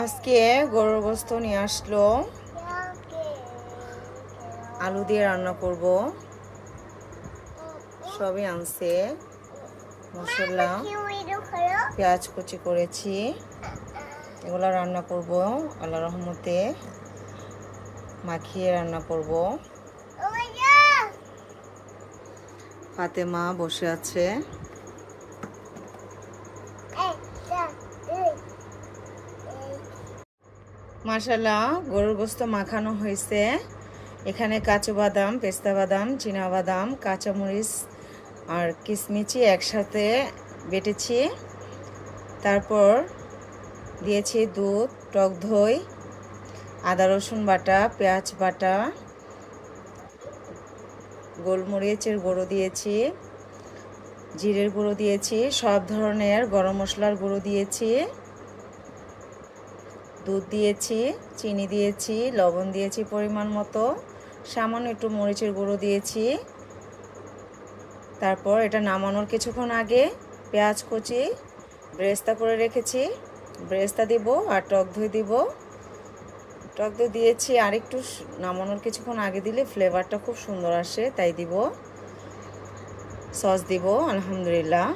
আজকে গরুর গোশত নিয়ে আসলো, আলু দিয়ে রান্না করব। সবই আনছে, মশলা পেঁয়াজ কুচি করেছি, এগুলো রান্না করব। আল্লাহর রহমতে মাখিয়ে রান্না করব। ফাতেমা বসে আছে। মাশাআল্লাহ, গরুর গোশত মাখানো হয়েছে। এখানে কাজু বাদাম, পেস্তা বাদাম, চীনা বাদাম, কাঁচামরিচ আর কিশমিশি একসাথে বেটেছি। তারপর দিয়েছি দুধ, টক দই, আদা রসুন বাটা, পেঁয়াজ বাটা, গোলমরিচের গুঁড়ো দিয়েছি, জিরের গুঁড়ো দিয়েছি, সব ধরনের গরম মশলার গুঁড়ো দিয়েছি, দুধ দিয়েছি, চিনি দিয়েছি, লবণ দিয়েছি পরিমাণ মতো, সামান্য একটু মরিচের গুঁড়ো দিয়েছি। তারপর এটা নামানোর কিছুক্ষণ আগে পেঁয়াজ কুচি বেরেস্তা করে রেখেছি, বেরেস্তা দিব আর টক দই দিব। টক দই দিয়েছি, আর একটু নামানোর কিছুক্ষণ আগে দিলে ফ্লেভারটা খুব সুন্দর আসে, তাই দিব। সস দিব, আলহামদুলিল্লাহ।